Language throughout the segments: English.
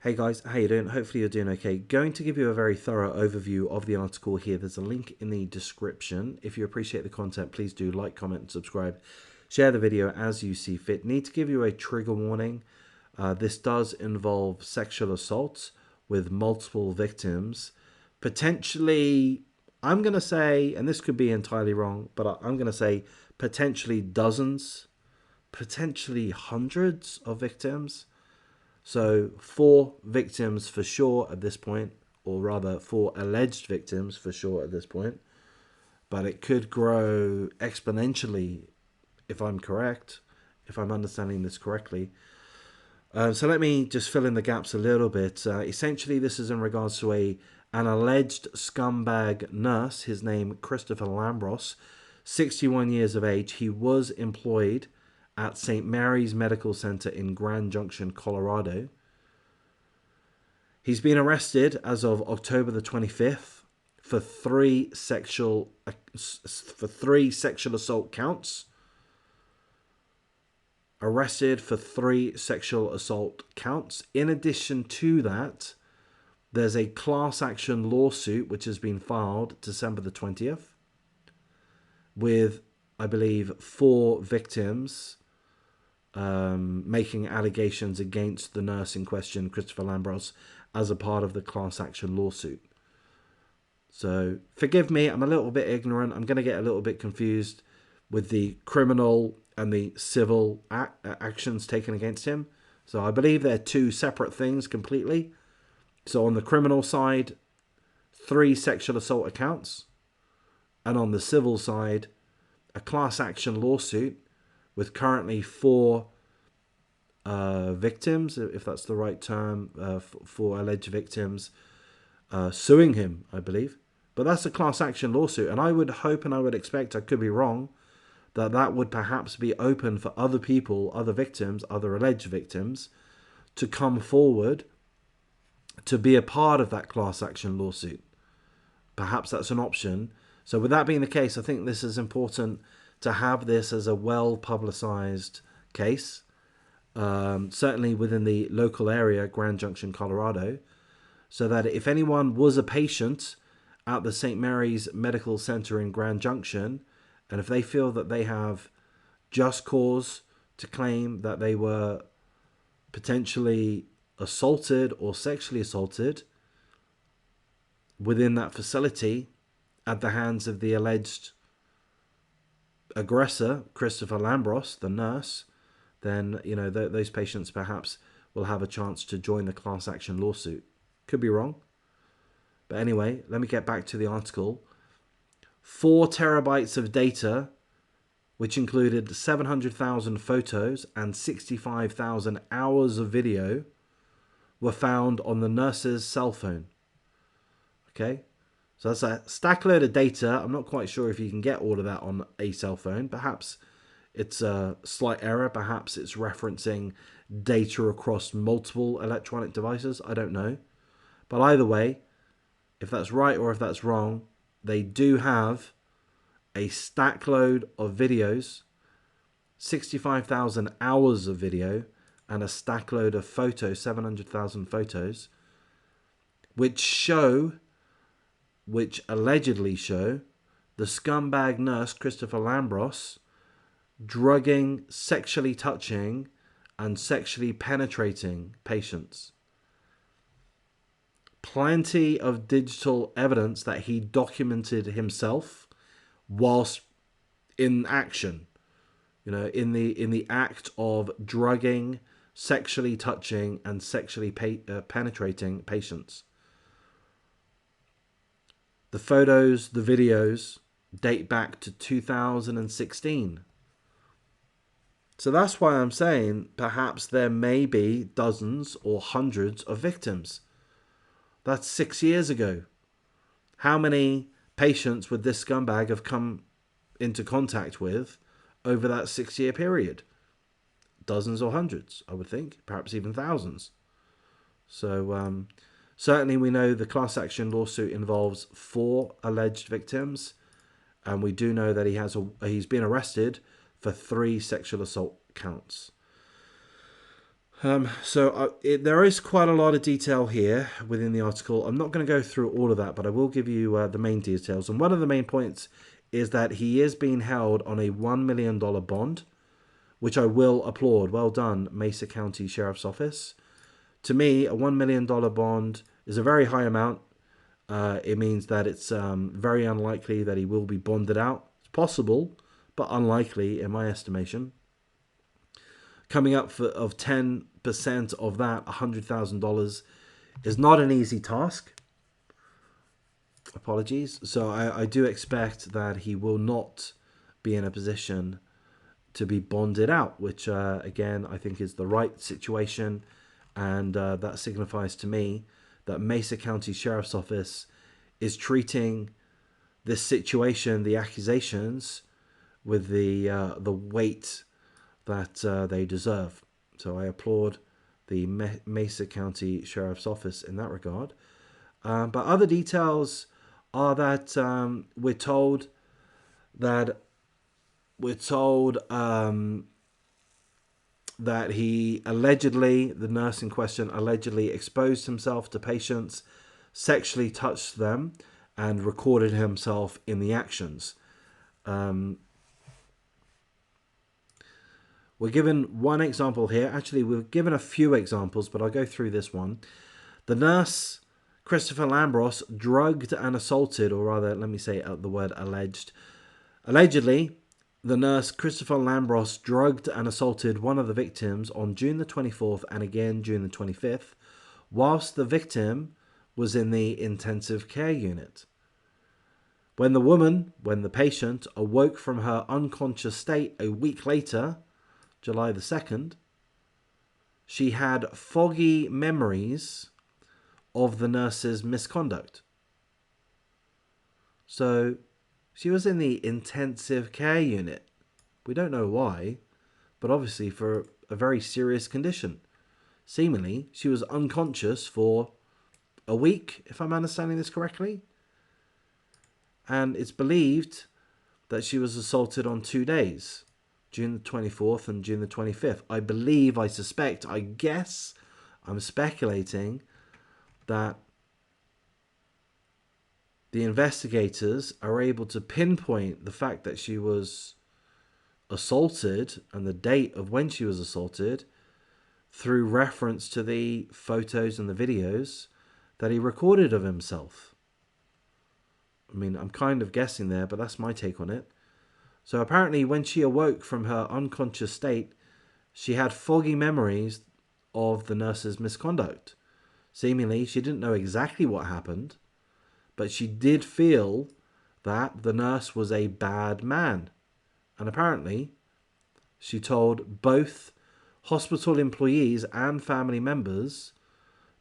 Hey guys, how you doing? Hopefully you're doing okay. Going to give you a very thorough overview of the article here. There's a link in the description. If you appreciate the content, please do like, comment, and subscribe. Share the video as you see fit. Need to give you a trigger warning. This does involve sexual assault with multiple victims. Potentially, I'm going to say, and this could be entirely wrong, but I'm going to say potentially dozens, potentially hundreds of victims. So 4 victims for sure at this point, or rather 4 alleged victims for sure at this point. But it could grow exponentially if I'm correct, if I'm understanding this correctly. So let me just fill in the gaps a little bit. Essentially, this is in regards to an alleged scumbag nurse. His name, Christopher Lambros, 61 years of age. He was employed at St. Mary's Medical Center in Grand Junction, Colorado. He's been arrested as of October the 25th for three sexual assault counts. Arrested for 3 sexual assault counts. In addition to that, there's a class action lawsuit which has been filed December the 20th with, I believe, 4 victims making allegations against the nurse in question, Christopher Lambros, as a part of the class action lawsuit. So forgive me, I'm a little bit ignorant. I'm going to get a little bit confused with the criminal and the civil actions taken against him. So I believe they're 2 separate things completely. So on the criminal side, 3 sexual assault accounts. And on the civil side, a class action lawsuit with currently 4 victims, if that's the right term, 4 alleged victims suing him, I believe. But that's a class action lawsuit. And I would hope and I would expect, I could be wrong, that would perhaps be open for other people, other victims, other alleged victims, to come forward to be a part of that class action lawsuit. Perhaps that's an option. So with that being the case, I think this is important to have this as a well-publicized case, certainly within the local area, Grand Junction, Colorado, so that if anyone was a patient at the St. Mary's Medical Center in Grand Junction, and if they feel that they have just cause to claim that they were potentially assaulted or sexually assaulted within that facility at the hands of the alleged aggressor, Christopher Lambros, the nurse, then, you know, those patients perhaps will have a chance to join the class action lawsuit. Could be wrong. But anyway, let me get back to the article. 4 terabytes of data, which included 700,000 photos and 65,000 hours of video, were found on the nurse's cell phone. Okay, so that's a stack load of data. I'm not quite sure if you can get all of that on a cell phone. Perhaps it's a slight error. Perhaps it's referencing data across multiple electronic devices. I don't know. But either way, if that's right or if that's wrong, they do have a stack load of videos, 65,000 hours of video, and a stack load of photos, 700,000 photos, which allegedly show the scumbag nurse Christopher Lambros drugging, sexually touching, and sexually penetrating patients. Plenty of digital evidence that he documented himself whilst in action, you know, in the act of drugging, sexually touching, and sexually penetrating patients. The photos, the videos date back to 2016. So that's why I'm saying perhaps there may be dozens or hundreds of victims. That's 6 years ago. How many patients would this scumbag have come into contact with over that 6-year period? Dozens or hundreds, I would think. Perhaps even thousands. So certainly we know the class action lawsuit involves 4 alleged victims. And we do know that he's been arrested for 3 sexual assault counts. There is quite a lot of detail here within the article. I'm not going to go through all of that, but I will give you the main details. And one of the main points is that he is being held on a $1 million bond, which I will applaud. Well done, Mesa County Sheriff's Office. To me, a $1 million bond is a very high amount. It means that it's very unlikely that he will be bonded out. It's possible, but unlikely in my estimation. Coming up of 10% of that, $100,000, is not an easy task. Apologies. So I do expect that he will not be in a position to be bonded out, which again I think is the right situation, and that signifies to me that Mesa County Sheriff's Office is treating this situation, the accusations, with the weight that they deserve. So I applaud the Mesa County Sheriff's Office in that regard. But other details are that we're told that he allegedly, the nurse in question, allegedly exposed himself to patients, sexually touched them, and recorded himself in the actions. We're given one example here. Actually, we're given a few examples, but I'll go through this one. The nurse, Christopher Lambros, drugged and assaulted, or rather, let me say the word alleged. Allegedly, the nurse, Christopher Lambros, drugged and assaulted one of the victims on June the 24th and again June the 25th, whilst the victim was in the intensive care unit. When the patient, awoke from her unconscious state a week later, July the 2nd, she had foggy memories of the nurse's misconduct. So she was in the intensive care unit. We don't know why, but obviously for a very serious condition. Seemingly, she was unconscious for a week, if I'm understanding this correctly. And it's believed that she was assaulted on 2 days, June the 24th and June the 25th. I believe, I suspect, I guess, I'm speculating that the investigators are able to pinpoint the fact that she was assaulted and the date of when she was assaulted through reference to the photos and the videos that he recorded of himself. I mean, I'm kind of guessing there, but that's my take on it. So apparently when she awoke from her unconscious state, she had foggy memories of the nurse's misconduct. Seemingly, she didn't know exactly what happened, but she did feel that the nurse was a bad man. And apparently, she told both hospital employees and family members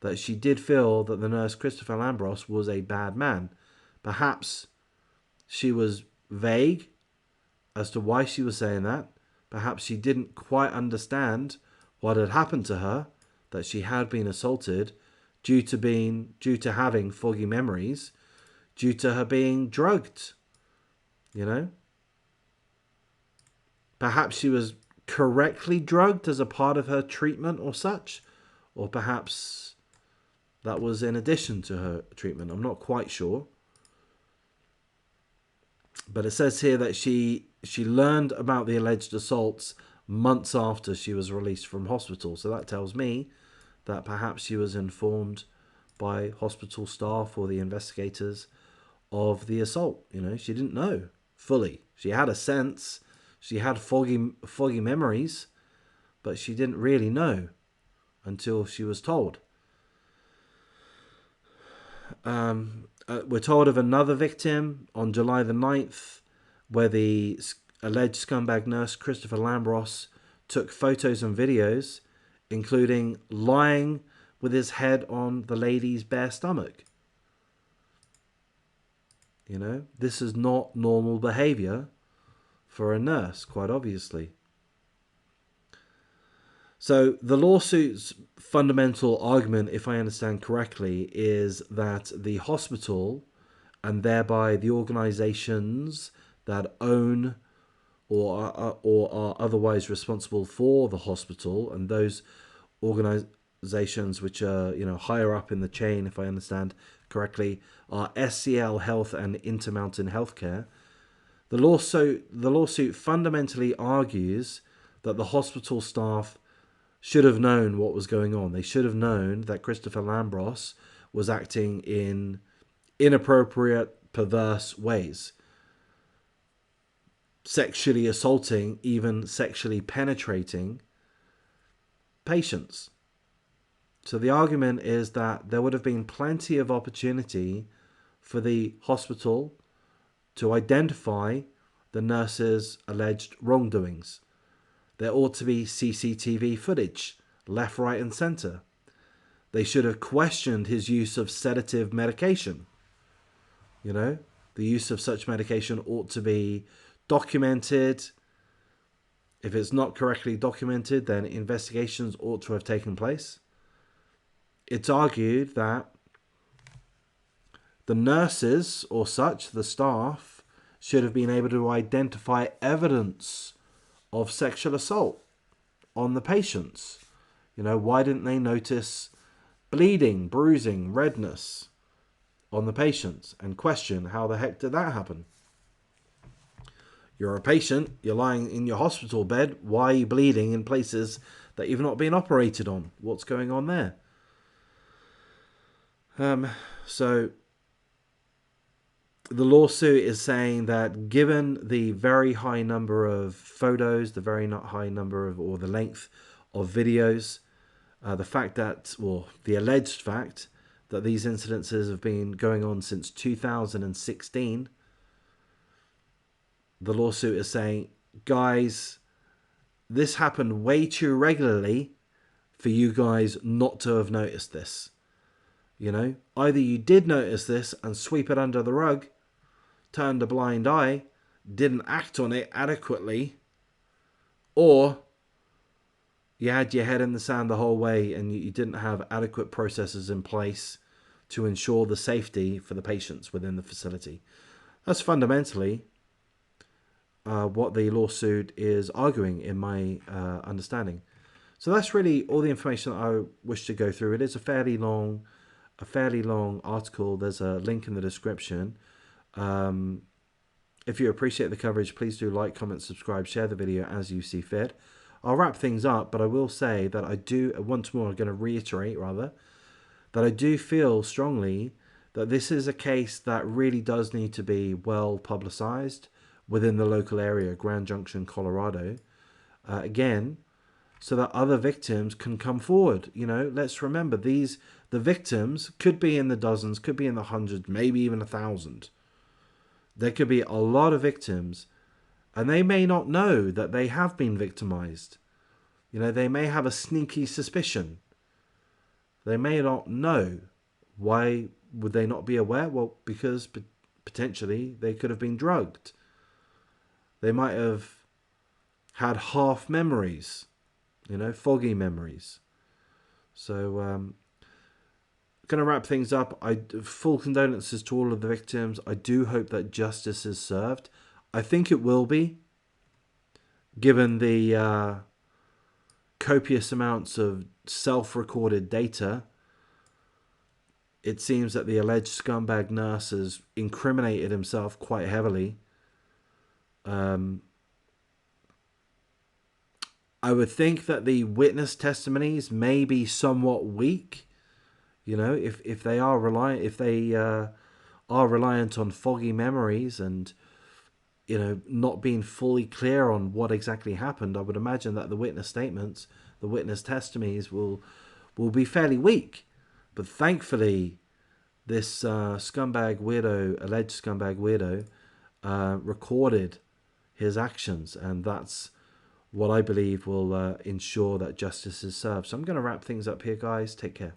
that she did feel that the nurse, Christopher Lambros, was a bad man. Perhaps she was vague as to why she was saying that. Perhaps she didn't quite understand what had happened to her, that she had been assaulted due to having foggy memories, due to her being drugged, you know? Perhaps she was correctly drugged as a part of her treatment or such, or perhaps that was in addition to her treatment. I'm not quite sure. But it says here that she learned about the alleged assaults months after she was released from hospital. So that tells me that perhaps she was informed by hospital staff or the investigators of the assault. You know, she didn't know fully. She had a sense. She had foggy memories, but she didn't really know until she was told. We're told of another victim on July the 9th, where the alleged scumbag nurse Christopher Lambros took photos and videos, including lying with his head on the lady's bare stomach. You know, this is not normal behavior for a nurse, quite obviously. So the lawsuit's fundamental argument, if I understand correctly, is that the hospital and thereby the organizations that own or are otherwise responsible for the hospital, and those organizations which are, you know, higher up in the chain, if I understand correctly, are SCL Health and Intermountain Healthcare. The lawsuit fundamentally argues that the hospital staff should have known what was going on. They should have known that Christopher Lambros was acting in inappropriate, perverse ways, sexually assaulting, even sexually penetrating patients. So the argument is that there would have been plenty of opportunity for the hospital to identify the nurse's alleged wrongdoings. There ought to be CCTV footage, left, right, and centre. They should have questioned his use of sedative medication. You know, the use of such medication ought to be documented. If it's not correctly documented, then investigations ought to have taken place. It's argued that the nurses or such, the staff, should have been able to identify evidence of sexual assault on the patients. You know, why didn't they notice bleeding, bruising, redness on the patients and question how the heck did that happen? You're a patient, you're lying in your hospital bed, why are you bleeding in places that you've not been operated on? What's going on there? So the lawsuit is saying that given the very high number of photos, the very not high number of, or the length of videos, the fact that, or the alleged fact that these incidences have been going on since 2016, the lawsuit is saying, guys, this happened way too regularly for you guys not to have noticed this. You know, either you did notice this and sweep it under the rug, turned a blind eye, didn't act on it adequately, or you had your head in the sand the whole way and you didn't have adequate processes in place to ensure the safety for the patients within the facility. That's fundamentally what the lawsuit is arguing, in my understanding. So that's really all the information that I wish to go through. It is a fairly long article. There's a link in the description. If you appreciate the coverage, please do like, comment, subscribe, share the video as you see fit. I'll wrap things up, but I will say that I do, once more, I'm going to reiterate rather, that I do feel strongly that this is a case that really does need to be well publicized within the local area, Grand Junction, Colorado. Again, so that other victims can come forward. You know, let's remember the victims could be in the dozens, could be in the hundreds, maybe even 1,000. There could be a lot of victims, and they may not know that they have been victimized. You know, they may have a sneaky suspicion. They may not know. Why would they not be aware? Well, because potentially they could have been drugged. They might have had half memories, you know, foggy memories. So, going to wrap things up. Full condolences to all of the victims. I do hope that justice is served. I think it will be, given the copious amounts of self-recorded data. It seems that the alleged scumbag nurse has incriminated himself quite heavily. I would think that the witness testimonies may be somewhat weak. You know, if they are reliant on foggy memories and, you know, not being fully clear on what exactly happened, I would imagine that the witness statements, the witness testimonies will be fairly weak. But thankfully, this alleged scumbag weirdo, recorded his actions, and that's what I believe will ensure that justice is served. So I'm going to wrap things up here, guys. Take care.